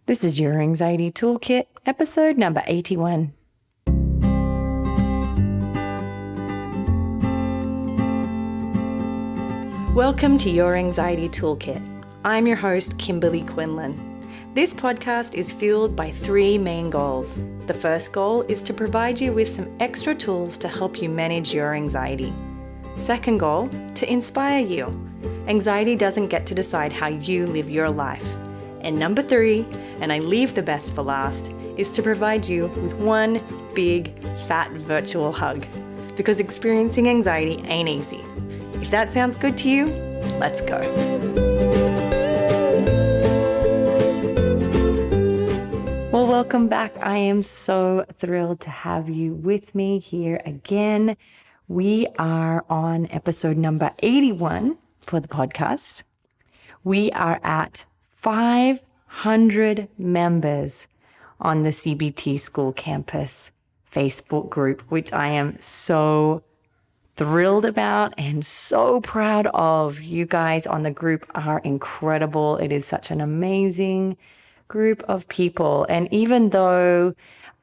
This is your Anxiety Toolkit, episode number 81. Welcome to Your Anxiety Toolkit. I'm your host, Kimberly Quinlan. This podcast is fueled by three main goals. The first goal is to provide you with some extra tools to help you manage your anxiety. Second goal, to inspire you. Anxiety doesn't get to decide how you live your life. And number three, and I leave the best for last, is to provide you with one big, fat virtual hug. Because experiencing anxiety ain't easy. If that sounds good to you, let's go. Well, welcome back. I am so thrilled to have you with me here again. We are on episode number 81 for the podcast. We are at 500 members on the CBT School Campus Facebook group, which I am so thrilled about and so proud of. You guys on the group are incredible. It is such an amazing group of people. And even though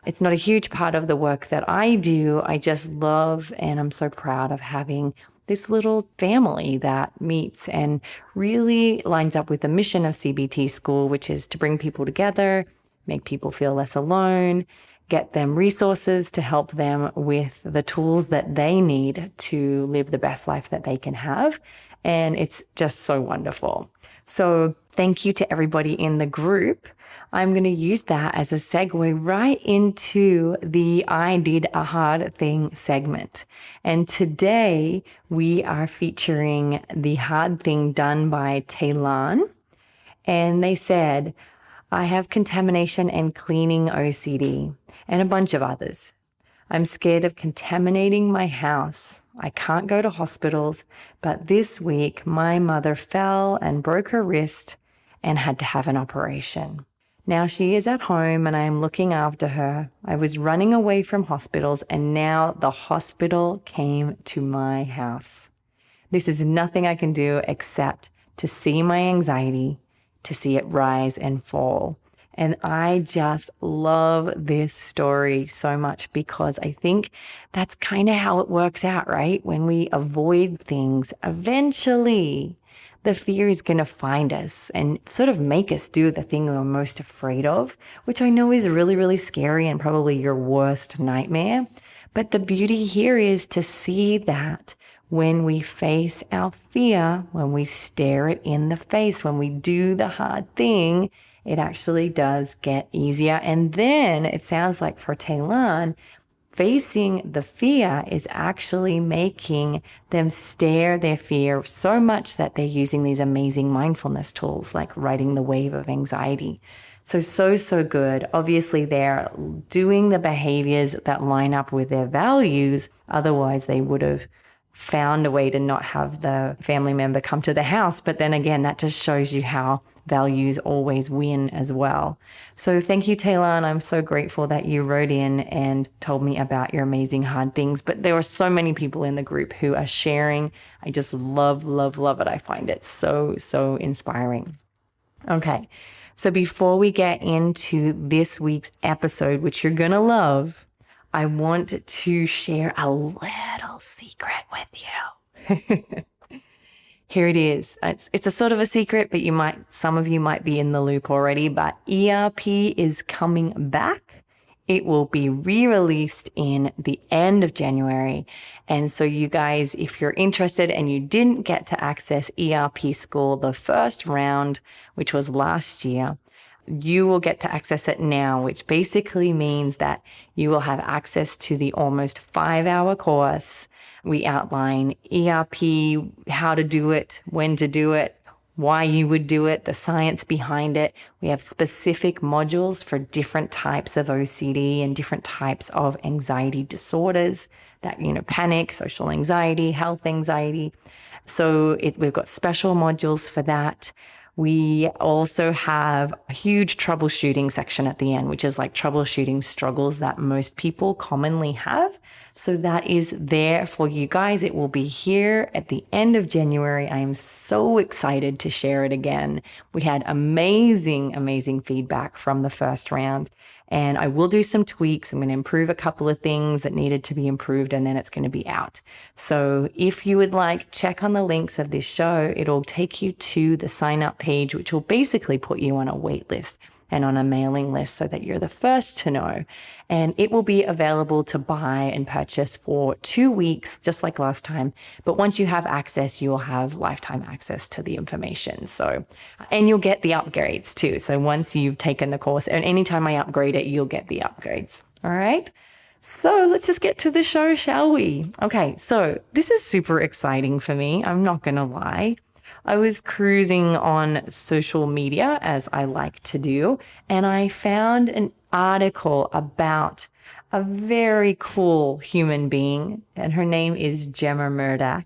it's not a huge part of the work that I do, I just love and I'm so proud of having this little family that meets and really lines up with the mission of CBT School, which is to bring people together, make people feel less alone, get them resources to help them with the tools that they need to live the best life that they can have. And it's just so wonderful. So thank you to everybody in the group. I'm going to use that as a segue right into the I Did a Hard Thing segment. And today we are featuring the hard thing done by Taylan. And they said, I have contamination and cleaning OCD and a bunch of others. I'm scared of contaminating my house. I can't go to hospitals, but this week my mother fell and broke her wrist and had to have an operation. Now she is at home and I am looking after her. I was running away from hospitals and now the hospital came to my house. This is nothing I can do except to see my anxiety, to see it rise and fall. And I just love this story so much because I think that's kind of how it works out, right? When we avoid things, eventually the fear is going to find us and sort of make us do the thing we're most afraid of, which I know is really, really scary and probably your worst nightmare. But the beauty here is to see that when we face our fear, when we stare it in the face, when we do the hard thing, it actually does get easier. And then it sounds like for Taylan, facing the fear is actually making them stare their fear so much that they're using these amazing mindfulness tools like riding the wave of anxiety. So good. Obviously, they're doing the behaviors that line up with their values. Otherwise, they would have found a way to not have the family member come to the house. But then again, that just shows you how values always win as well. So thank you, Taylan. I'm so grateful that you wrote in and told me about your amazing hard things. But there are so many people in the group who are sharing. I just love it. I find it so inspiring. Okay, so before we get into this week's episode, which you're going to love, I want to share a little secret with you. Here it is. It's a sort of a secret, but some of you might be in the loop already, but ERP is coming back. It will be re-released in the end of January. And so you guys, if you're interested and you didn't get to access ERP School the first round, which was last year, you will get to access it now, which basically means that you will have access to the almost 5-hour course. We outline ERP, how to do it, when to do it, why you would do it, the science behind it. We have specific modules for different types of OCD and different types of anxiety disorders that, panic, social anxiety, health anxiety. So we've got special modules for that. We also have a huge troubleshooting section at the end, which is like troubleshooting struggles that most people commonly have. So that is there for you guys. It will be here at the end of January. I am so excited to share it again. We had amazing, amazing feedback from the first round. And I will do some tweaks. I'm going to improve a couple of things that needed to be improved, and then it's going to be out. So if you would like, check on the links of this show. It'll take you to the sign up page, which will basically put you on a wait list and on a mailing list so that you're the first to know. And it will be available to buy and purchase for 2 weeks, just like last time. But once you have access, you'll have lifetime access to the information. So, and you'll get the upgrades too. So once you've taken the course, and anytime I upgrade it, you'll get the upgrades. All right. So let's just get to the show, shall we? Okay. So this is super exciting for me. I'm not going to lie. I was cruising on social media, as I like to do, and I found an article about a very cool human being, and her name is MrDak.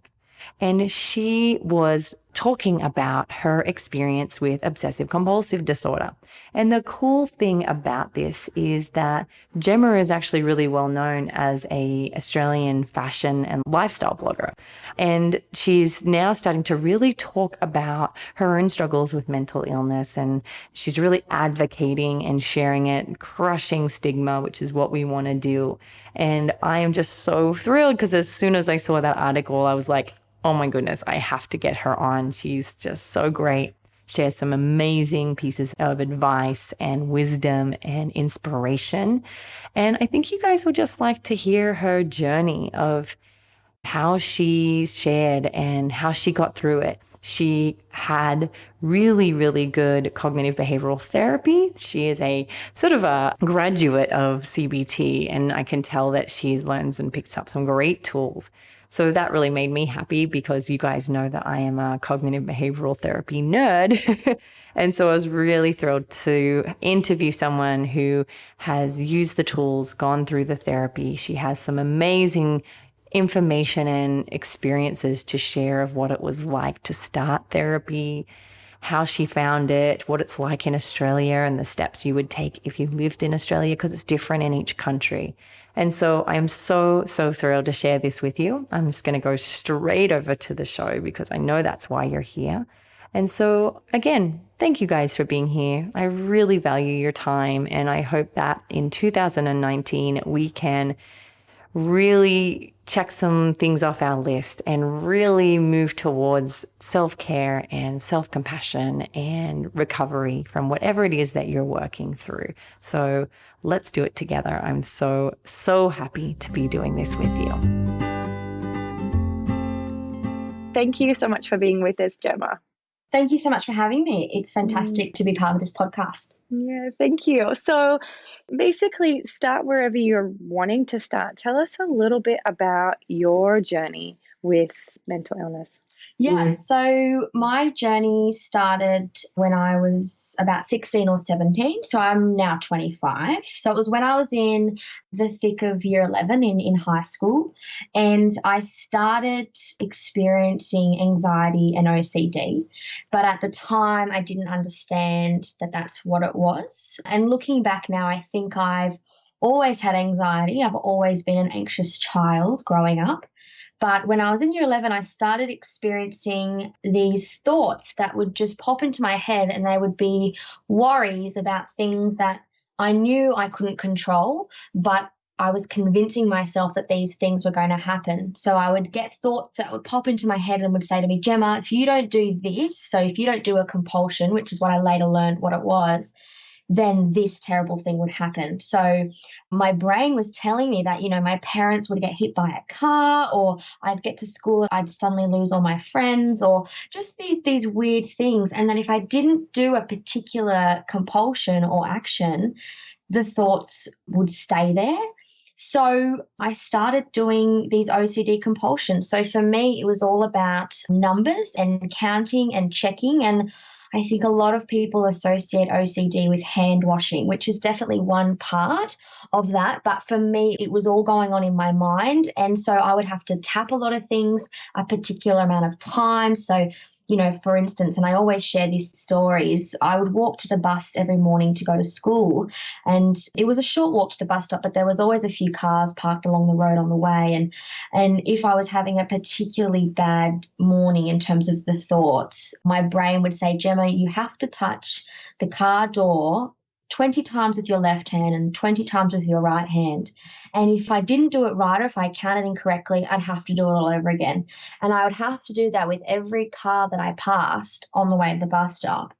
And she was talking about her experience with obsessive compulsive disorder. And the cool thing about this is that Jemma is actually really well known as a Australian fashion and lifestyle blogger. And she's now starting to really talk about her own struggles with mental illness. And she's really advocating and sharing it, crushing stigma, which is what we want to do. And I am just so thrilled because as soon as I saw that article, I was like, oh my goodness, I have to get her on. She's just so great. Shares some amazing pieces of advice and wisdom and inspiration. And I think you guys would just like to hear her journey of how she shared and how she got through it. She had really, really good cognitive behavioral therapy. She is a sort of a graduate of CBT, and I can tell that she learns and picks up some great tools. So that really made me happy because you guys know that I am a cognitive behavioral therapy nerd. And so I was really thrilled to interview someone who has used the tools, gone through the therapy. She has some amazing information and experiences to share of what it was like to start therapy, how she found it, what it's like in Australia, and the steps you would take if you lived in Australia, because it's different in each country. And so I'm so thrilled to share this with you. I'm just going to go straight over to the show because I know that's why you're here. And so again, thank you guys for being here. I really value your time, and I hope that in 2019 we can really check some things off our list and really move towards self-care and self-compassion and recovery from whatever it is that you're working through. So let's do it together. I'm so happy to be doing this with you. Thank you so much for being with us, Jemma. Thank you so much for having me. It's fantastic to be part of this podcast. Yeah, thank you. So basically, start wherever you're wanting to start. Tell us a little bit about your journey with mental illness. Yeah, so my journey started when I was about 16 or 17. So I'm now 25. So it was when I was in the thick of year 11 in high school, and I started experiencing anxiety and OCD. But at the time, I didn't understand that that's what it was. And looking back now, I think I've always had anxiety. I've always been an anxious child growing up. But when I was in year 11, I started experiencing these thoughts that would just pop into my head, and they would be worries about things that I knew I couldn't control, but I was convincing myself that these things were going to happen. So I would get thoughts that would pop into my head and would say to me, Jemma, if you don't do this, so if you don't do a compulsion, which is what I later learned what it was, then this terrible thing would happen. So my brain was telling me that, my parents would get hit by a car, or I'd get to school, I'd suddenly lose all my friends, or just these weird things. And that if I didn't do a particular compulsion or action, the thoughts would stay there. So I started doing these OCD compulsions. So for me, it was all about numbers and counting and checking. And I think a lot of people associate OCD with hand washing, which is definitely one part of that. But for me, it was all going on in my mind. And so I would have to tap a lot of things a particular amount of time. So for instance, and I always share these stories, I would walk to the bus every morning to go to school, and it was a short walk to the bus stop, but there was always a few cars parked along the road on the way. And if I was having a particularly bad morning in terms of the thoughts, my brain would say, Gemma, you have to touch the car door 20 times with your left hand and 20 times with your right hand. And if I didn't do it right, or if I counted incorrectly, I'd have to do it all over again. And I would have to do that with every car that I passed on the way to the bus stop.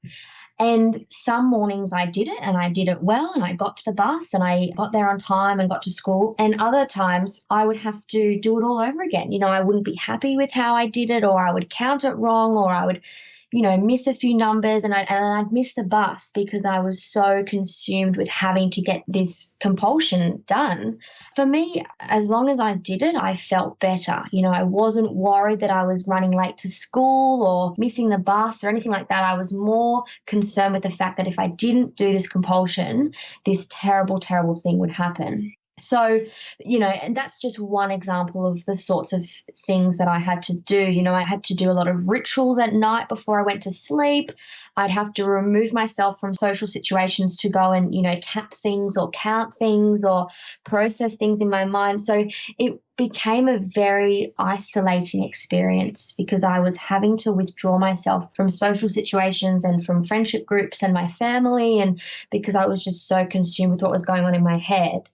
And some mornings I did it and I did it well and I got to the bus and I got there on time and got to school. And other times I would have to do it all over again. I wouldn't be happy with how I did it, or I would count it wrong, or I would miss a few numbers, and I'd miss the bus because I was so consumed with having to get this compulsion done. For me, as long as I did it, I felt better. I wasn't worried that I was running late to school or missing the bus or anything like that. I was more concerned with the fact that if I didn't do this compulsion, this terrible, terrible thing would happen. So, and that's just one example of the sorts of things that I had to do. I had to do a lot of rituals at night before I went to sleep. I'd have to remove myself from social situations to go and, tap things or count things or process things in my mind. So it became a very isolating experience because I was having to withdraw myself from social situations and from friendship groups and my family, and because I was just so consumed with what was going on in my head.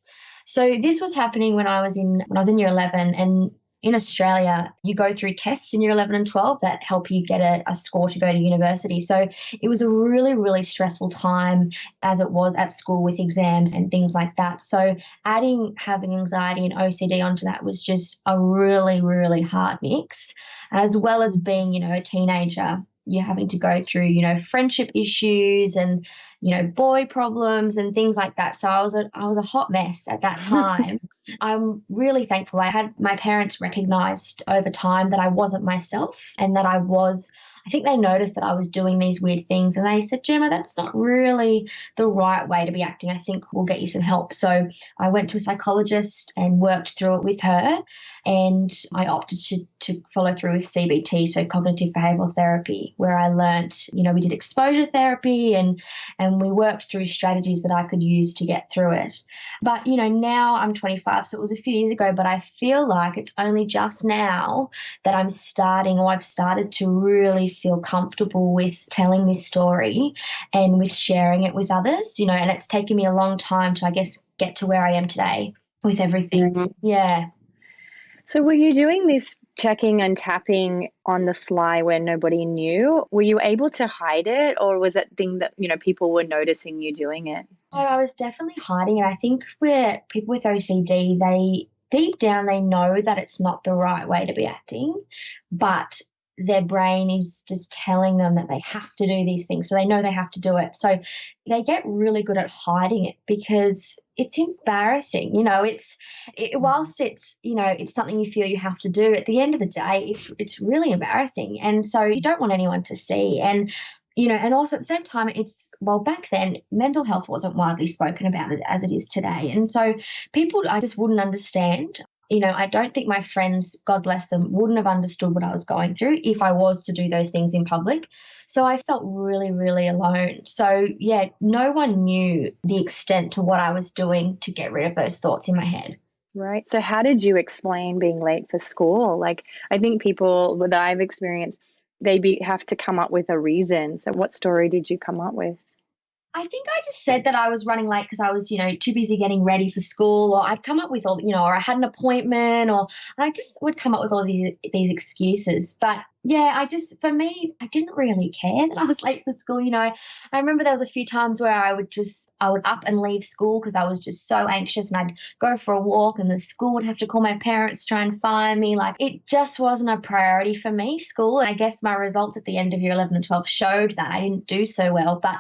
So this was happening when I was in year 11, and in Australia, you go through tests in year 11 and 12 that help you get a score to go to university. So it was a really, really stressful time, as it was at school with exams and things like that. So having anxiety and OCD onto that was just a really, really hard mix, as well as being, a teenager. You're having to go through, friendship issues and, boy problems and things like that. So I was a hot mess at that time. I'm really thankful. My parents recognized over time that I wasn't myself, and that I think they noticed that I was doing these weird things, and they said, Jemma, that's not really the right way to be acting. I think we'll get you some help. So I went to a psychologist and worked through it with her, and I opted to follow through with CBT, so cognitive behavioural therapy, where I learnt, we did exposure therapy and we worked through strategies that I could use to get through it. But, now I'm 25, so it was a few years ago, but I feel like it's only just now that I've started to really feel comfortable with telling this story and with sharing it with others, and it's taken me a long time to, I guess, get to where I am today with everything. Mm-hmm. Yeah. So were you doing this checking and tapping on the sly when nobody knew? Were you able to hide it, or was it thing that, people were noticing you doing it? Oh, I was definitely hiding it. I think where people with OCD, deep down, they know that it's not the right way to be acting, but their brain is just telling them that they have to do these things. So they know they have to do it. So they get really good at hiding it because it's embarrassing. Whilst it's, it's something you feel you have to do, at the end of the day, it's really embarrassing. And so you don't want anyone to see. And and also at the same time, back then, mental health wasn't widely spoken about as it is today. And so people, I just wouldn't understand. I don't think my friends, God bless them, wouldn't have understood what I was going through if I was to do those things in public. So I felt really, really alone. So, yeah, no one knew the extent to what I was doing to get rid of those thoughts in my head. Right. So how did you explain being late for school? Like, I think people that I've experienced, have to come up with a reason. So what story did you come up with? I think I just said that I was running late because I was, too busy getting ready for school, or I'd come up with all, or I had an appointment, or I just would come up with all these excuses. But yeah, for me, I didn't really care that I was late for school. I remember there was a few times where I would up and leave school because I was just so anxious, and I'd go for a walk and the school would have to call my parents to try and find me. Like, it just wasn't a priority for me, school. And I guess my results at the end of year 11 and 12 showed that I didn't do so well, but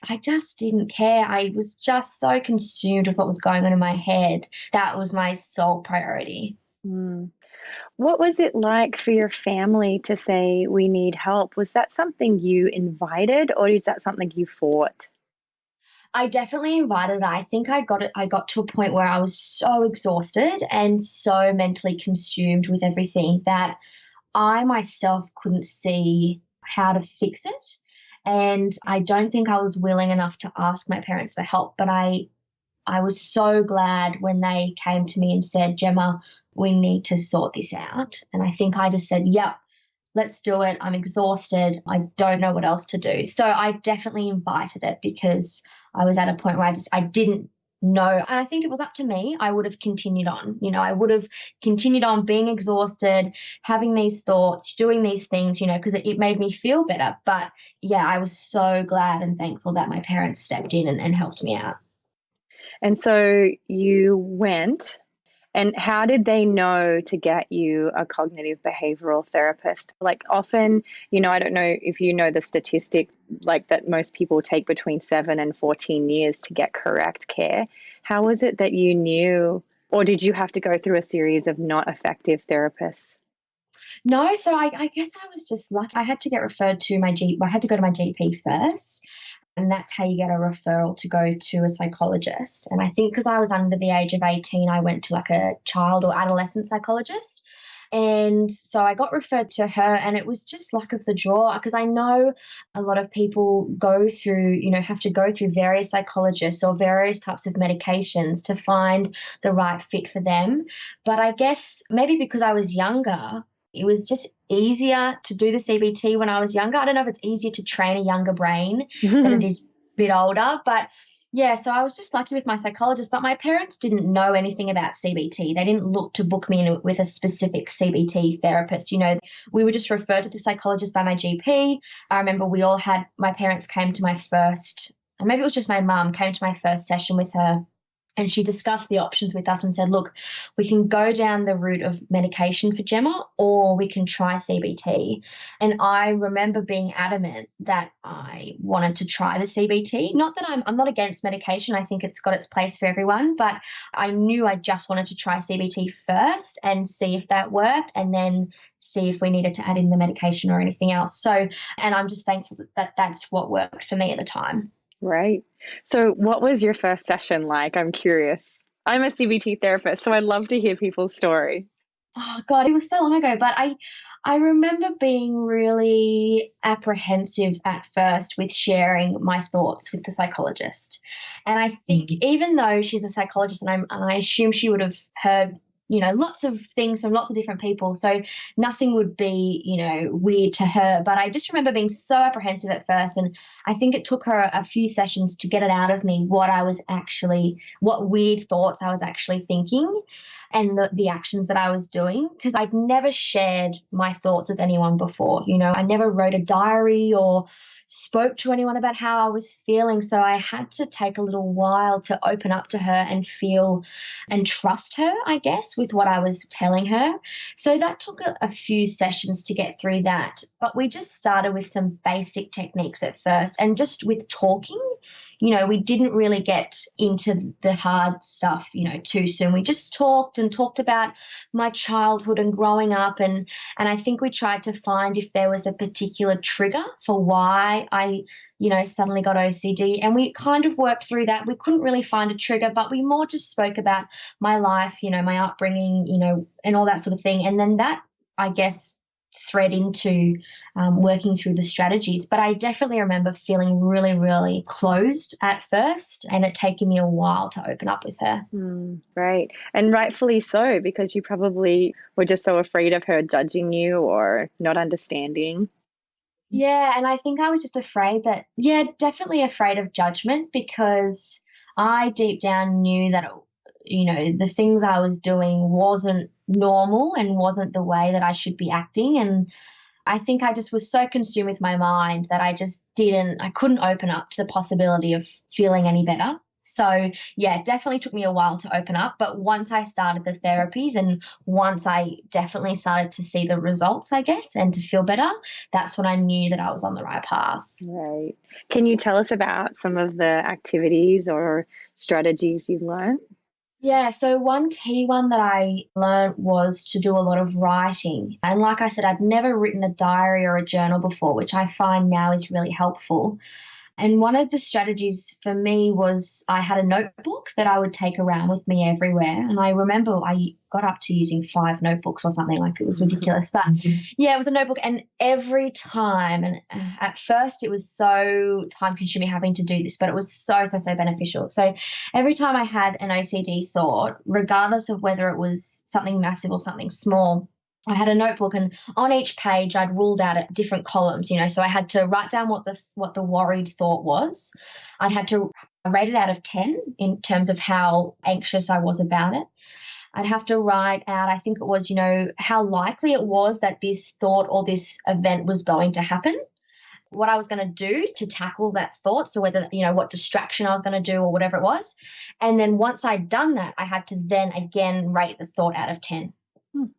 I just didn't care. I was just so consumed with what was going on in my head. That was my sole priority. Mm. What was it like for your family to say, we need help? Was that something you invited, or is that something you fought? I definitely invited it. I think I got to a point where I was so exhausted and so mentally consumed with everything that I myself couldn't see how to fix it. And I don't think I was willing enough to ask my parents for help, but I was so glad when they came to me and said, Jemma, we need to sort this out. And I think I just said, yep, let's do it. I'm exhausted. I don't know what else to do. So I definitely invited it because I was at a point where I didn't know. And I think it was up to me. I would have continued on. I would have continued on being exhausted, having these thoughts, doing these things, because it made me feel better. But yeah, I was so glad and thankful that my parents stepped in and helped me out. And so you went, and how did they know to get you a cognitive behavioral therapist? Like often, I don't know if you know the statistic, like that most people take between 7 and 14 years to get correct care. How was it that you knew, or did you have to go through a series of not effective therapists? No, so I guess I was just lucky. I had to get referred to my GP. I had to go to my GP first. And that's how you get a referral to go to a psychologist. And I think because I was under the age of 18, I went to like a child or adolescent psychologist. And so I got referred to her, and it was just luck of the draw, because I know a lot of people go through, have to go through various psychologists or various types of medications to find the right fit for them. But I guess maybe because I was younger, it was just easier to do the CBT when I was younger. I don't know if it's easier to train a younger brain than it is a bit older, but yeah, so I was just lucky with my psychologist. But my parents didn't know anything about CBT. They didn't look to book me in with a specific CBT therapist. We were just referred to the psychologist by my GP. I remember my parents came to my first, and maybe it was just my mum, came to my first session with her. And she discussed the options with us and said, look, we can go down the route of medication for Jemma, or we can try CBT. And I remember being adamant that I wanted to try the CBT. Not that I'm not against medication. I think it's got its place for everyone. But I knew I just wanted to try CBT first and see if that worked, and then see if we needed to add in the medication or anything else. So, and I'm just thankful that that's what worked for me at the time. Right. So what was your first session like? I'm curious. I'm a CBT therapist, so I'd love to hear people's story. Oh God, it was so long ago, but I remember being really apprehensive at first with sharing my thoughts with the psychologist. And I think even though she's a psychologist, and I assume she would have heard lots of things from lots of different people, so nothing would be, weird to her. But I just remember being so apprehensive at first, and I think it took her a few sessions to get it out of me what weird thoughts I was actually thinking and the actions that I was doing, because I'd never shared my thoughts with anyone before. I never wrote a diary or spoke to anyone about how I was feeling. So I had to take a little while to open up to her and feel and trust her, I guess, with what I was telling her. So that took a few sessions to get through that. But we just started with some basic techniques at first, and just with talking. We didn't really get into the hard stuff, too soon. We just talked about my childhood and growing up. And I think we tried to find if there was a particular trigger for why I, suddenly got OCD. And we kind of worked through that. We couldn't really find a trigger, but we more just spoke about my life, my upbringing, and all that sort of thing. And then that, I guess, thread into working through the strategies. But I definitely remember feeling really, really closed at first, and it taken me a while to open up with her. Right. And rightfully so, because you probably were just so afraid of her judging you or not understanding. Yeah, and I think I was just afraid definitely afraid of judgment, because I deep down knew that, the things I was doing wasn't normal and wasn't the way that I should be acting. And I think I just was so consumed with my mind that I couldn't open up to the possibility of feeling any better. So yeah, it definitely took me a while to open up. But once I started the therapies, and once I definitely started to see the results, I guess, and to feel better, that's when I knew that I was on the right path. Right. Can you tell us about some of the activities or strategies you learned? Yeah, so one key one that I learned was to do a lot of writing. And like I said, I'd never written a diary or a journal before, which I find now is really helpful. And one of the strategies for me was I had a notebook that I would take around with me everywhere. And I remember I got up to using 5 notebooks or something, like it was ridiculous. But yeah, it was a notebook. And every time, and at first it was so time consuming having to do this, but it was so beneficial. So every time I had an OCD thought, regardless of whether it was something massive or something small, I had a notebook, and on each page I'd ruled out at different columns, so I had to write down what the worried thought was. I had to rate it out of 10 in terms of how anxious I was about it. I'd have to write out, I think it was, how likely it was that this thought or this event was going to happen, what I was going to do to tackle that thought. So whether, what distraction I was going to do or whatever it was. And then once I'd done that, I had to then again rate the thought out of 10.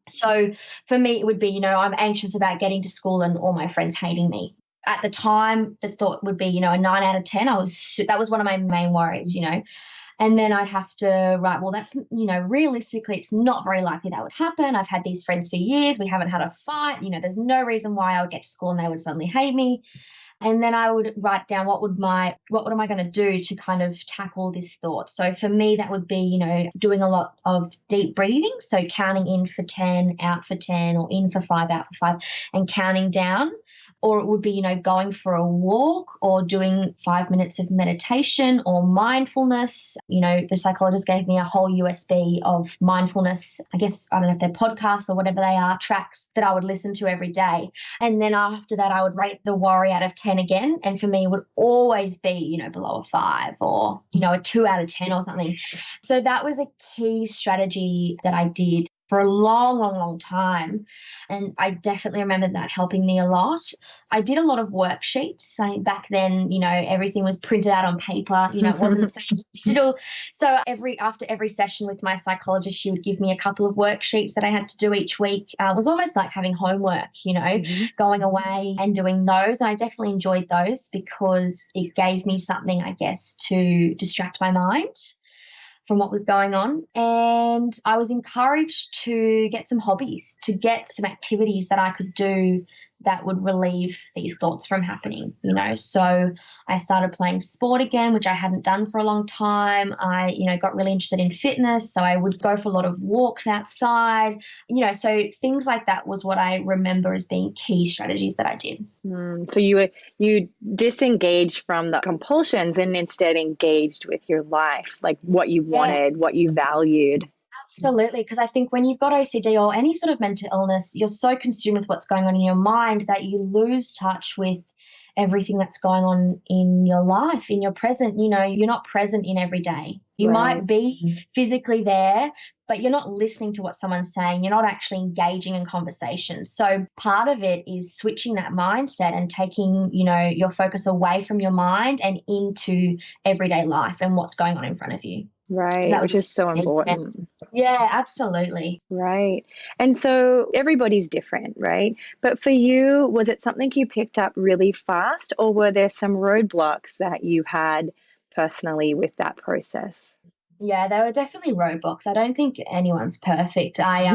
So for me, it would be, I'm anxious about getting to school and all my friends hating me. At the time, the thought would be, a 9 out of 10. That was one of my main worries, And then I'd have to write, well, that's, realistically, it's not very likely that would happen. I've had these friends for years. We haven't had a fight. There's no reason why I would get to school and they would suddenly hate me. And then I would write down what am I going to do to kind of tackle this thought. So for me, that would be, doing a lot of deep breathing. So counting in for 10, out for 10, or in for 5, out for 5, and counting down. Or it would be, going for a walk or doing 5 minutes of meditation or mindfulness. The psychologist gave me a whole USB of mindfulness. I guess, I don't know if they're podcasts or whatever they are, tracks that I would listen to every day. And then after that, I would rate the worry out of 10 again. And for me, it would always be, below a 5 or, a 2 out of 10 or something. So that was a key strategy that I did for a long time. And I definitely remember that helping me a lot. I did a lot of worksheets. Back then, everything was printed out on paper, it wasn't so digital. So after every session with my psychologist, she would give me a couple of worksheets that I had to do each week. It was almost like having homework, going away and doing those. And I definitely enjoyed those because it gave me something, I guess, to distract my mind from what was going on. And I was encouraged to get some hobbies, to get some activities that I could do that would relieve these thoughts from happening, So I started playing sport again, which I hadn't done for a long time. I, got really interested in fitness. So I would go for a lot of walks outside, so things like that was what I remember as being key strategies that I did. So you disengaged from the compulsions and instead engaged with your life, like what you wanted, Yes. what you valued. Absolutely, because I think when you've got OCD or any sort of mental illness, you're so consumed with what's going on in your mind that you lose touch with everything that's going on in your life, in your present. You're not present in every day. You might be physically there, but you're not listening to what someone's saying. You're not actually engaging in conversation. So part of it is switching that mindset and taking, your focus away from your mind and into everyday life and what's going on in front of you. Right, which is so important. Yeah, absolutely. Right. And so everybody's different, right? But for you, was it something you picked up really fast, or were there some roadblocks that you had personally with that process? Yeah, there were definitely roadblocks. I don't think anyone's perfect. I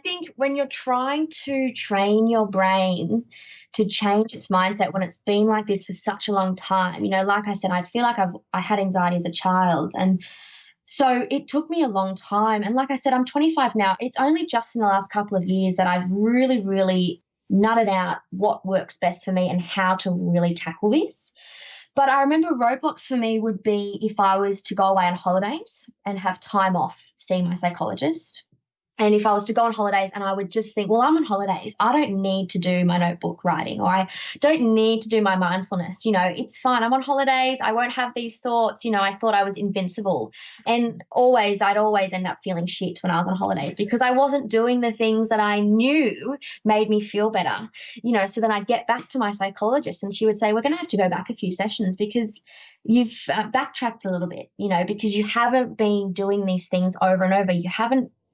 think when you're trying to train your brain to change its mindset when it's been like this for such a long time, like I said, I feel like I had anxiety as a child, and so it took me a long time. And like I said, I'm 25 now. It's only just in the last couple of years that I've really, really nutted out what works best for me and how to really tackle this. But I remember roadblocks for me would be if I was to go away on holidays and have time off seeing my psychologist. And if I was to go on holidays and I would just think, well, I'm on holidays, I don't need to do my notebook writing, or I don't need to do my mindfulness. It's fine. I'm on holidays. I won't have these thoughts. I thought I was invincible. And I'd always end up feeling shit when I was on holidays because I wasn't doing the things that I knew made me feel better. So then I'd get back to my psychologist and she would say, we're going to have to go back a few sessions because you've backtracked a little bit, because you haven't been doing these things over and over.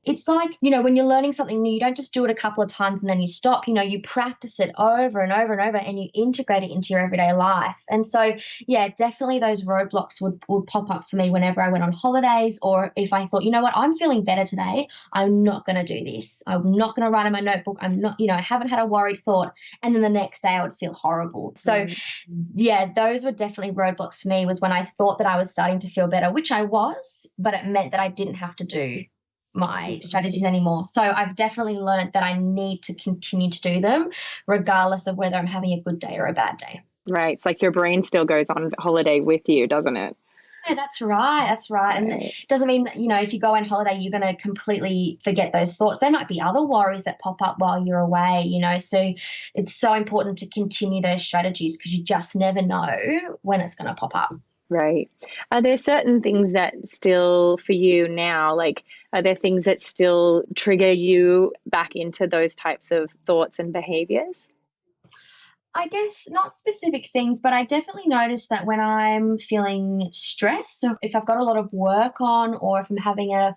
it's like, when you're learning something new, you don't just do it a couple of times and then you stop. You practice it over and over and over, and you integrate it into your everyday life. And so, yeah, definitely those roadblocks would pop up for me whenever I went on holidays, or if I thought, you know what, I'm feeling better today, I'm not going to do this. I'm not going to write in my notebook. I'm not, I haven't had a worried thought. And then the next day I would feel horrible. So yeah, those were definitely roadblocks for me, was when I thought that I was starting to feel better, which I was, but it meant that I didn't have to do my strategies anymore. So I've definitely learned that I need to continue to do them regardless of whether I'm having a good day or a bad day. Right. It's like your brain still goes on holiday with you, doesn't it? Yeah, that's right. That's right. And it doesn't mean that, if you go on holiday, you're going to completely forget those thoughts. There might be other worries that pop up while you're away, so it's so important to continue those strategies, because you just never know when it's going to pop up. Right. Are there certain things that still, for you now, like, are there things that still trigger you back into those types of thoughts and behaviors? I guess not specific things, but I definitely notice that when I'm feeling stressed, so if I've got a lot of work on, or if I'm having a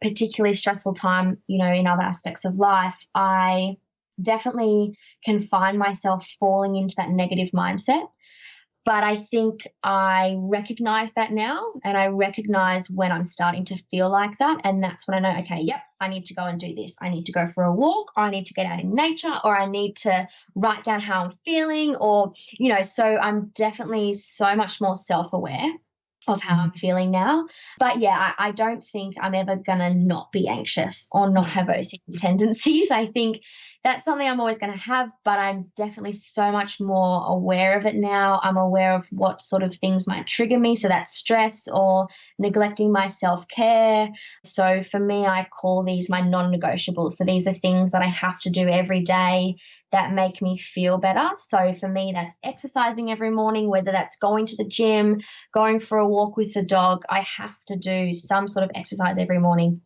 particularly stressful time, in other aspects of life, I definitely can find myself falling into that negative mindset. But I think I recognize that now, and I recognize when I'm starting to feel like that. And that's when I know, okay, yep, I need to go and do this. I need to go for a walk, or I need to get out in nature, or I need to write down how I'm feeling, or, so I'm definitely so much more self-aware of how I'm feeling now. But yeah, I don't think I'm ever going to not be anxious or not have OCD tendencies. I think that's something I'm always going to have, but I'm definitely so much more aware of it now. I'm aware of what sort of things might trigger me. So that's stress or neglecting my self-care. So for me, I call these my non-negotiables. So these are things that I have to do every day that make me feel better. So for me, that's exercising every morning, whether that's going to the gym, going for a walk with the dog. I have to do some sort of exercise every morning,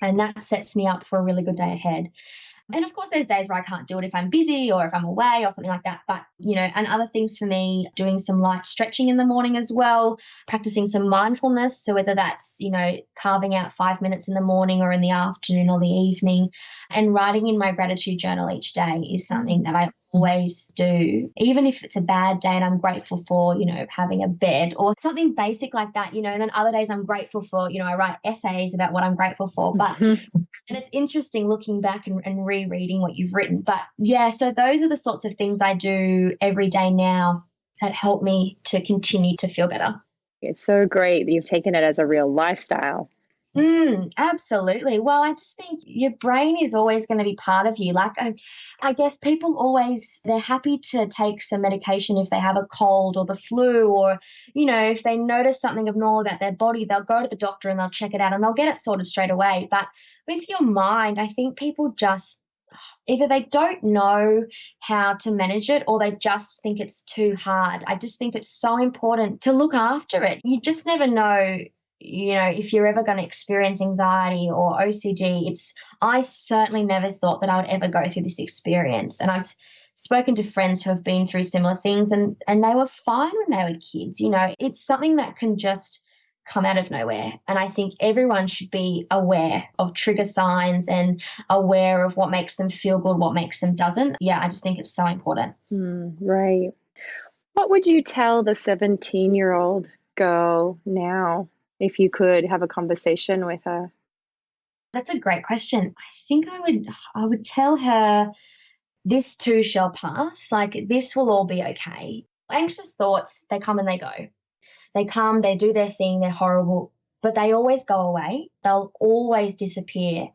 and that sets me up for a really good day ahead. And of course, there's days where I can't do it if I'm busy or if I'm away or something like that. But, and other things for me, doing some light stretching in the morning as well, practicing some mindfulness. So whether that's, carving out 5 minutes in the morning or in the afternoon or the evening, and writing in my gratitude journal each day is something that I always do, even if it's a bad day and I'm grateful for, having a bed or something basic like that, and then other days I'm grateful for, I write essays about what I'm grateful for. But and it's interesting looking back and rereading what you've written. But yeah, so those are the sorts of things I do every day now that help me to continue to feel better. It's so great that you've taken it as a real lifestyle. Absolutely. Well, I just think your brain is always going to be part of you. Like, I guess people they're happy to take some medication if they have a cold or the flu, or, if they notice something abnormal about their body, they'll go to the doctor and they'll check it out and they'll get it sorted straight away. But with your mind, I think people just either they don't know how to manage it or they just think it's too hard. I just think it's so important to look after it. You just never know, if you're ever going to experience anxiety or OCD. I certainly never thought that I would ever go through this experience. And I've spoken to friends who have been through similar things and they were fine when they were kids. It's something that can just come out of nowhere. And I think everyone should be aware of trigger signs and aware of what makes them feel good, what makes them doesn't. Yeah, I just think it's so important. Right. What would you tell the 17-year-old girl now if you could have a conversation with her? That's a great question. I think I would tell her, this too shall pass. Like, this will all be okay. Anxious thoughts, they come and they go. They come, they do their thing, they're horrible, but they always go away. They'll always disappear.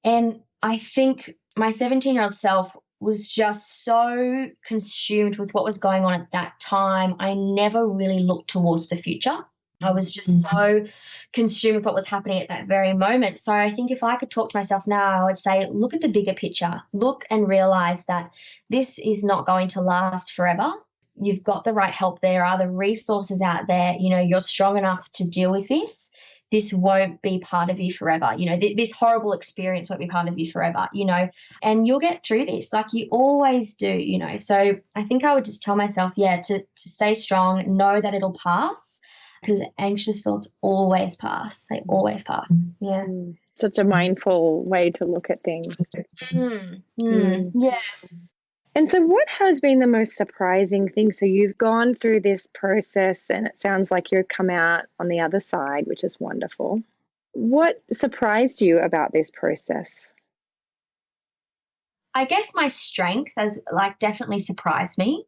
And I think my 17-year-old self was just so consumed with what was going on at that time. I never really looked towards the future. I was just so consumed with what was happening at that very moment. So I think if I could talk to myself now, I would say, look at the bigger picture. Look and realize that this is not going to last forever. You've got the right help. There are the resources out there. You're strong enough to deal with this. This won't be part of you forever. This horrible experience won't be part of you forever, and you'll get through this like you always do, So I think I would just tell myself, to stay strong, know that it'll pass. because anxious thoughts always pass. They always pass. Yeah. Such a mindful way to look at things. Yeah. And so what has been the most surprising thing? So you've gone through this process and it sounds like you've come out on the other side, which is wonderful. What surprised you about this process? I guess my strength has definitely surprised me,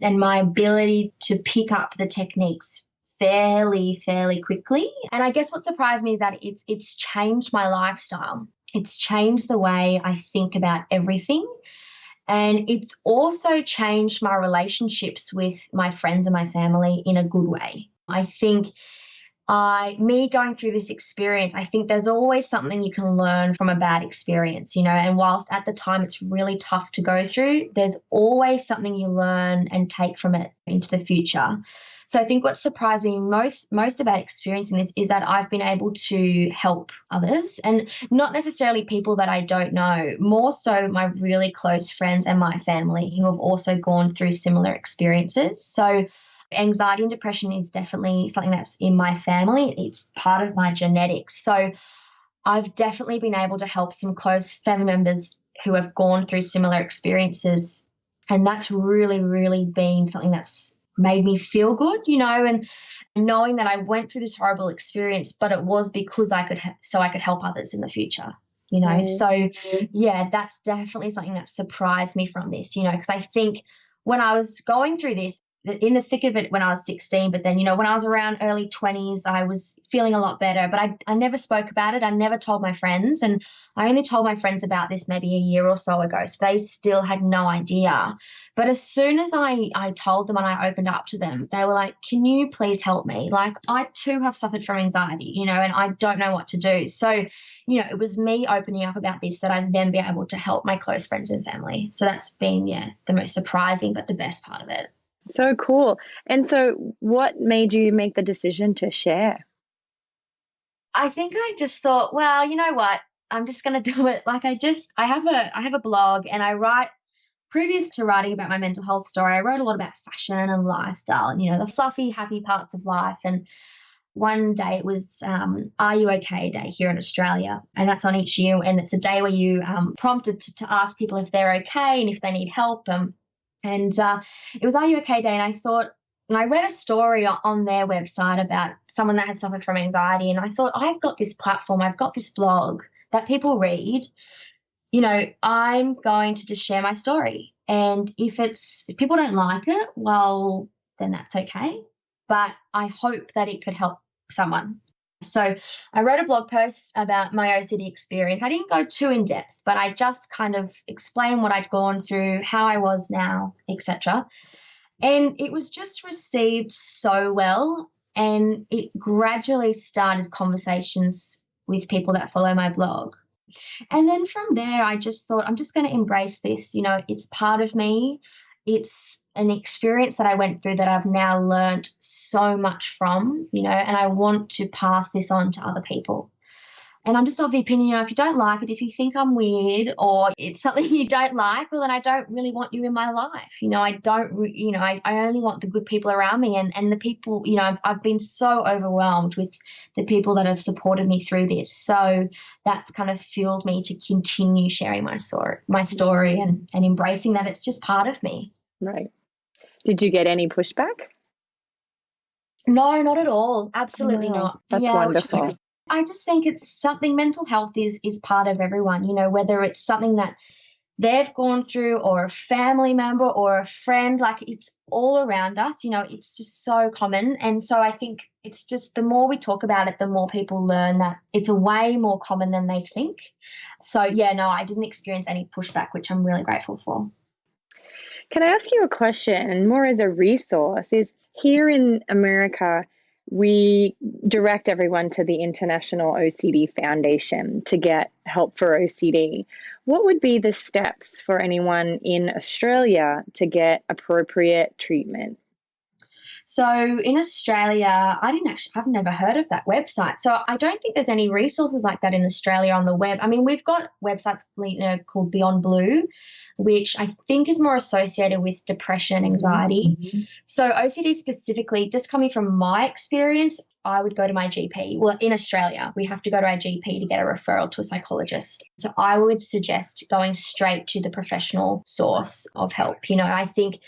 and my ability to pick up the techniques fairly quickly. And I guess what surprised me is that it's changed my lifestyle. It's changed the way I think about everything. And it's also changed my relationships with my friends and my family in a good way. I think me going through this experience, I think there's always something you can learn from a bad experience, and whilst at the time it's really tough to go through, there's always something you learn and take from it into the future. So I think what surprised me most about experiencing this is that I've been able to help others, and not necessarily people that I don't know, more so my really close friends and my family who have also gone through similar experiences. So anxiety and depression is definitely something that's in my family. It's part of my genetics. So I've definitely been able to help some close family members who have gone through similar experiences. And that's really been something that's made me feel good, and knowing that I went through this horrible experience, but it was because I could help others in the future, So yeah, that's definitely something that surprised me from this, because I think when I was going through this, in the thick of it when I was 16, but then, when I was around early 20s, I was feeling a lot better, but I never spoke about it. I never told my friends, and I only told my friends about this maybe a year or so ago, so they still had no idea. But as soon as I told them and I opened up to them, they were like, can you please help me? I too have suffered from anxiety, and I don't know what to do. So, it was me opening up about this that I've then been able to help my close friends and family. So that's been, the most surprising, but the best part of it. So cool. And so what made you make the decision to share? I think I just thought, well, you know what? I'm just going to do it. I have a blog, and I write, previous to writing about my mental health story, I wrote a lot about fashion and lifestyle and, the fluffy, happy parts of life. And one day it was Are You Okay Day here in Australia. And that's on each year. And it's a day where you prompted to ask people if they're okay and if they need help. And it was Are You Okay Day, and I thought, and I read a story on their website about someone that had suffered from anxiety, and I thought, I've got this platform, I've got this blog that people read, I'm going to just share my story. And if people don't like it, well, then that's okay. But I hope that it could help someone. So I wrote a blog post about my OCD experience. I didn't go too in depth, but I just kind of explained what I'd gone through, how I was now, etc. And it was just received so well, and it gradually started conversations with people that follow my blog. And then from there, I just thought, I'm just going to embrace this. It's part of me. It's an experience that I went through that I've now learned so much from, and I want to pass this on to other people. And I'm just of the opinion, if you don't like it, if you think I'm weird or it's something you don't like, well, then I don't really want you in my life. I only want the good people around me, and the people, I've been so overwhelmed with the people that have supported me through this. So that's kind of fueled me to continue sharing my story and embracing that it's just part of me. Right. Did you get any pushback? No, not at all. Absolutely not. That's wonderful. I just think it's something, mental health is part of everyone, whether it's something that they've gone through or a family member or a friend, it's all around us, it's just so common. And so I think it's just the more we talk about it, the more people learn that it's a way more common than they think. So yeah, no, I didn't experience any pushback, which I'm really grateful for. Can I ask you a question more as a resource? Is here in America, we direct everyone to the International OCD Foundation to get help for OCD. What would be the steps for anyone in Australia to get appropriate treatment? So in Australia, I've never heard of that website. So I don't think there's any resources like that in Australia on the web. I mean, we've got websites, called Beyond Blue, which I think is more associated with depression and anxiety. Mm-hmm. So OCD specifically, just coming from my experience, I would go to my GP. Well, in Australia, we have to go to our GP to get a referral to a psychologist. So I would suggest going straight to the professional source of help. I think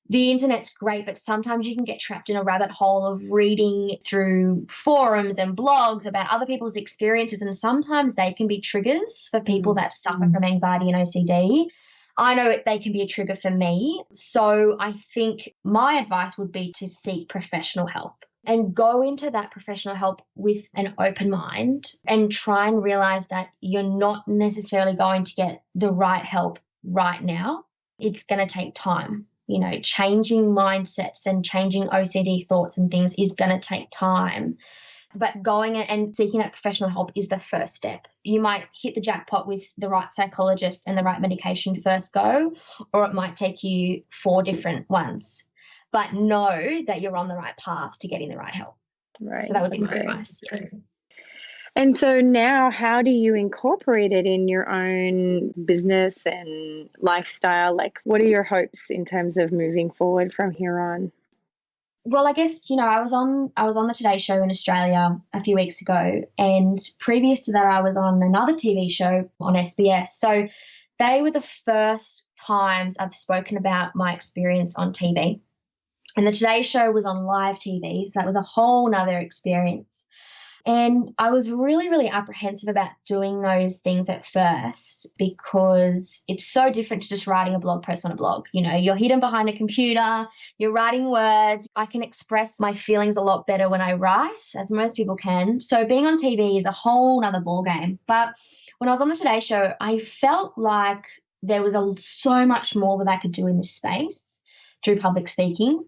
the internet's great, but sometimes you can get trapped in a rabbit hole of reading through forums and blogs about other people's experiences. And sometimes they can be triggers for people that suffer from anxiety and OCD. I know they can be a trigger for me. So I think my advice would be to seek professional help and go into that professional help with an open mind and try and realize that you're not necessarily going to get the right help right now. It's going to take time. Changing mindsets and changing OCD thoughts and things is going to take time. But going and seeking that professional help is the first step. You might hit the jackpot with the right psychologist and the right medication first go, or it might take you 4 different ones. But know that you're on the right path to getting the right help. Right. So that would be my advice. Yeah. And so now, how do you incorporate it in your own business and lifestyle? Like, what are your hopes in terms of moving forward from here on? Well, I guess, I was on the Today Show in Australia a few weeks ago, and previous to that I was on another TV show on SBS. So they were the first times I've spoken about my experience on TV. And the Today Show was on live TV, so that was a whole nother experience. And I was really, really apprehensive about doing those things at first because it's so different to just writing a blog post on a blog. You're hidden behind a computer, you're writing words. I can express my feelings a lot better when I write, as most people can. So being on TV is a whole nother ballgame. But when I was on the Today Show, I felt like there was so much more that I could do in this space through public speaking.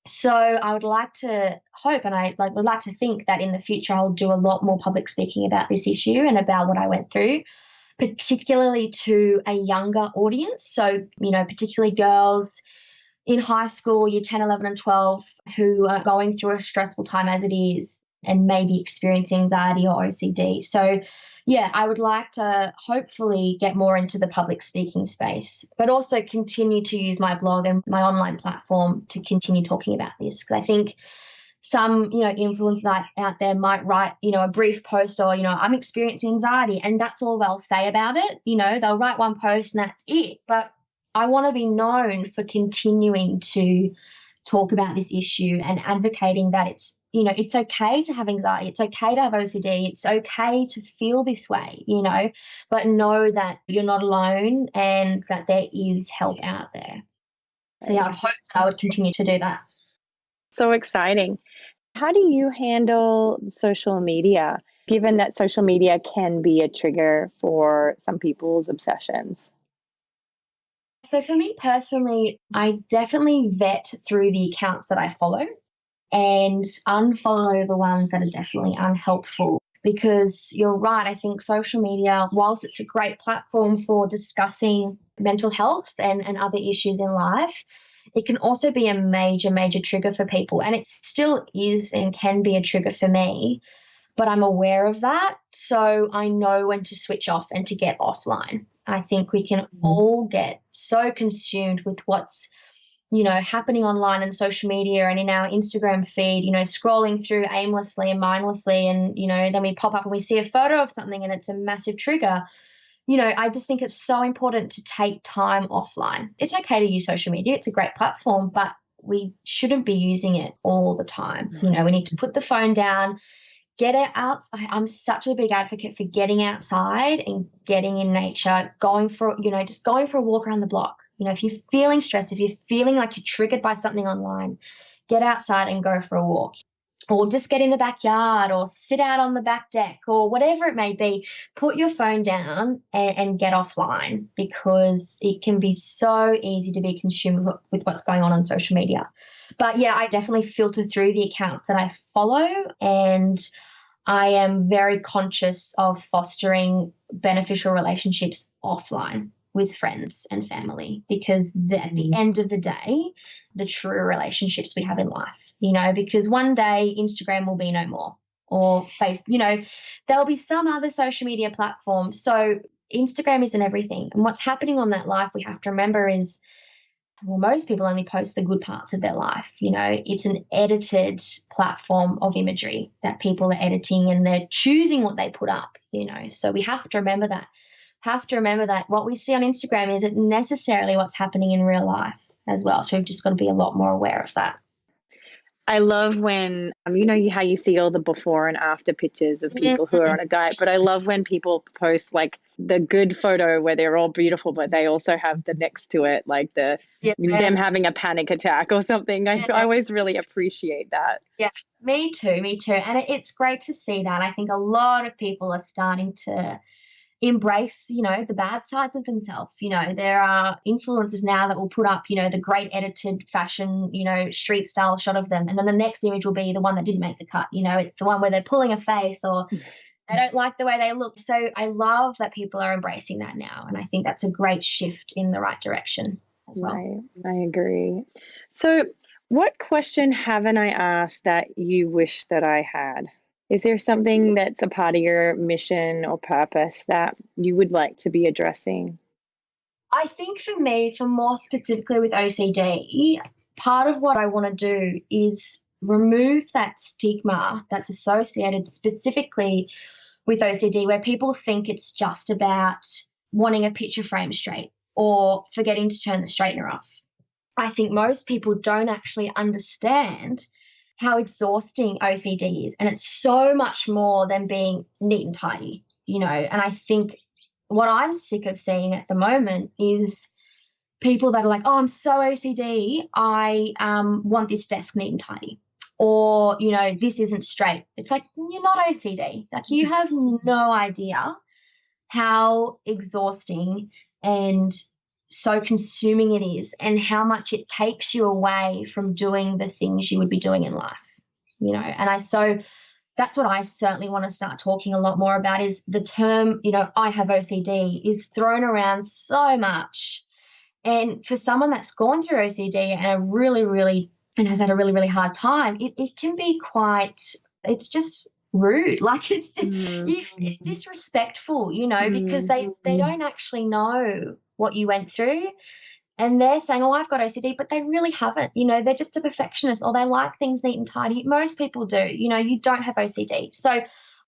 So I would like to hope, and I would like to think that in the future I'll do a lot more public speaking about this issue and about what I went through, particularly to a younger audience. So, particularly girls in high school, year 10, 11 and 12, who are going through a stressful time as it is and maybe experiencing anxiety or OCD. So, yeah, I would like to hopefully get more into the public speaking space, but also continue to use my blog and my online platform to continue talking about this. Because I think some, influencers out there might write, a brief post or, I'm experiencing anxiety, and that's all they'll say about it. They'll write one post and that's it. But I want to be known for continuing to talk about this issue and advocating that it's okay to have anxiety. It's okay to have OCD. It's okay to feel this way, but know that you're not alone and that there is help out there. So yeah, I would hope that I would continue to do that. So exciting. How do you handle social media, given that social media can be a trigger for some people's obsessions? So for me personally, I definitely vet through the accounts that I follow and unfollow the ones that are definitely unhelpful. Because you're right, I think social media, whilst it's a great platform for discussing mental health and other issues in life, it can also be a major, major trigger for people. And it still is and can be a trigger for me, but I'm aware of that. So I know when to switch off and to get offline. I think we can all get so consumed with what's happening online and social media and in our Instagram feed, scrolling through aimlessly and mindlessly, and, then we pop up and we see a photo of something and it's a massive trigger. I just think it's so important to take time offline. It's okay to use social media. It's a great platform, but we shouldn't be using it all the time. We need to put the phone down, get it out. I'm such a big advocate for getting outside and getting in nature, going for a walk around the block. If you're feeling stressed, if you're feeling like you're triggered by something online, get outside and go for a walk. Or just get in the backyard or sit out on the back deck or whatever it may be. Put your phone down and get offline, because it can be so easy to be consumed with what's going on social media. But yeah, I definitely filter through the accounts that I follow, and I am very conscious of fostering beneficial relationships offline with friends and family, because at the end of the day, the true relationships we have in life, because one day Instagram will be no more, or there'll be some other social media platform. So Instagram isn't everything. And what's happening on that life, we have to remember, is, well, most people only post the good parts of their life. It's an edited platform of imagery that people are editing, and they're choosing what they put up, So we have to remember that. What we see on Instagram isn't necessarily what's happening in real life as well. So we've just got to be a lot more aware of that. I love when, how you see all the before and after pictures of people who are on a diet, but I love when people post like the good photo where they're all beautiful, but they also have the next to it, like them having a panic attack or something. I always really appreciate that. Yeah, me too. And it's great to see that. I think a lot of people are starting to embrace, the bad sides of themselves. There are influencers now that will put up, the great edited fashion, street style shot of them. And then the next image will be the one that didn't make the cut. It's the one where they're pulling a face, or they don't like the way they look. So I love that people are embracing that now. And I think that's a great shift in the right direction as well. Right. I agree. So what question haven't I asked that you wish that I had? Is there something that's a part of your mission or purpose that you would like to be addressing? I think for me, for more specifically with OCD, part of what I want to do is remove that stigma that's associated specifically with OCD, where people think it's just about wanting a picture frame straight or forgetting to turn the straightener off. I think most people don't actually understand how exhausting OCD is. And it's so much more than being neat and tidy, and I think what I'm sick of seeing at the moment is people that are like, oh, I'm so OCD, I want this desk neat and tidy. Or, this isn't straight. It's like, you're not OCD. Like, you have no idea how exhausting and so consuming it is, and how much it takes you away from doing the things you would be doing in life, and so that's what I certainly want to start talking a lot more about, is the term, I have OCD, is thrown around so much. And for someone that's gone through OCD and and has had a really, really hard time, it can be it's just rude. Like, it's disrespectful, because they don't actually know what you went through, and they're saying, oh, I've got OCD, but they really haven't. They're just a perfectionist, or they like things neat and tidy. Most people do. You don't have OCD. So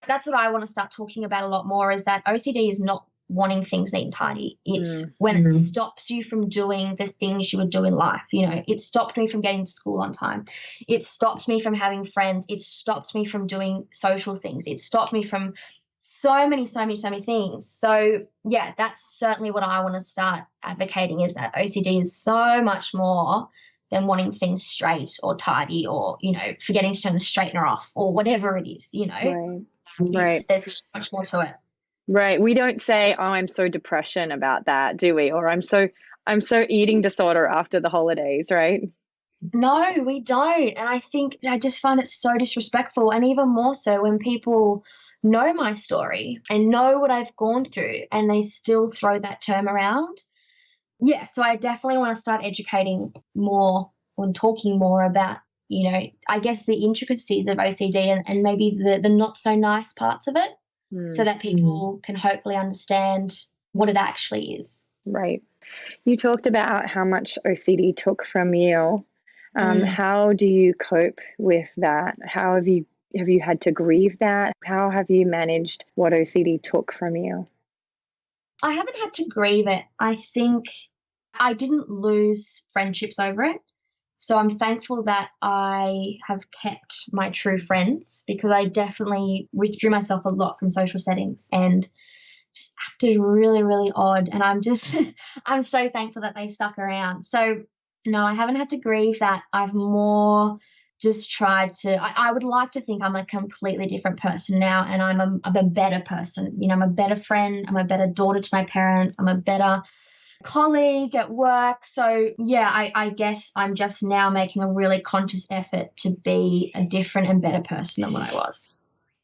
that's what I want to start talking about a lot more, is that OCD is not wanting things neat and tidy. It's when it stops you from doing the things you would do in life. It stopped me from getting to school on time. It stopped me from having friends. It stopped me from doing social things. It stopped me from so many things. So yeah, that's certainly what I want to start advocating, is that OCD is so much more than wanting things straight or tidy, or, forgetting to turn the straightener off, or whatever it is, Right. There's so much more to it. Right. We don't say, oh, I'm so depression about that, do we? Or I'm so eating disorder after the holidays, right? No, we don't. And I think I just find it so disrespectful, and even more so when people know my story and know what I've gone through, and they still throw that term around. Yeah, so I definitely want to start educating more and talking more about, I guess the intricacies of OCD, and maybe the not so nice parts of it, so that people can hopefully understand what it actually is. Right. You talked about how much OCD took from you. How do you cope with that? How have you had to grieve that? How have you managed what OCD took from you? I haven't had to grieve it. I think I didn't lose friendships over it. So I'm thankful that I have kept my true friends, because I definitely withdrew myself a lot from social settings and just acted really, really odd. And I'm so thankful that they stuck around. So no, I haven't had to grieve that. I've more just tried to, I would like to think I'm a completely different person now, and I'm a better person. I'm a better friend. I'm a better daughter to my parents. I'm a better colleague at work. So yeah, I guess I'm just now making a really conscious effort to be a different and better person than what I was.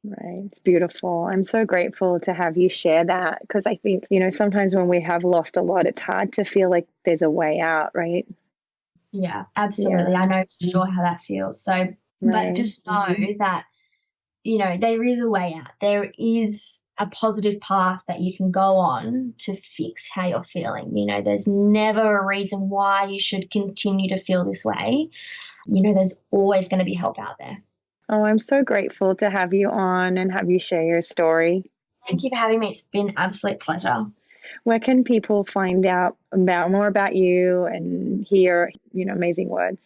Right. It's beautiful. I'm so grateful to have you share that, because I think, sometimes when we have lost a lot, it's hard to feel like there's a way out, right? Yeah, absolutely. Yeah. I know for sure how that feels. So, but Right. just know that, there is a way out. There is a positive path that you can go on to fix how you're feeling. There's never a reason why you should continue to feel this way. There's always going to be help out there. Oh, I'm so grateful to have you on and have you share your story. Thank you for having me. It's been an absolute pleasure. Where can people find out more about you and hear, amazing words?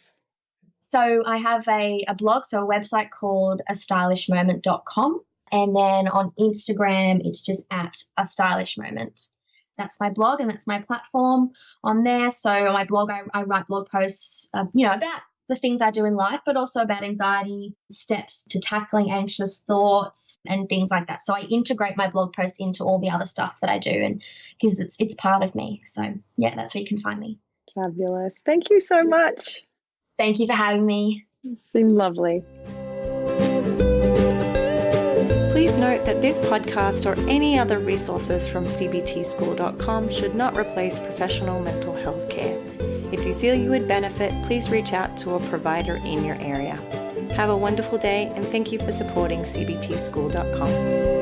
So I have a blog, so a website called astylishmoment.com. And then on Instagram, it's just at @astylishmoment. That's my blog and that's my platform on there. So on my blog, I write blog posts, about the things I do in life, but also about anxiety, steps to tackling anxious thoughts and things like that. So I integrate my blog posts into all the other stuff that I do, and because it's part of me. So yeah, that's where you can find me. Fabulous. Thank you so much. Thank you for having me. It's been lovely. Please note that this podcast or any other resources from cbtschool.com should not replace professional mental health care. If you feel you would benefit, please reach out to a provider in your area. Have a wonderful day, and thank you for supporting cbtschool.com.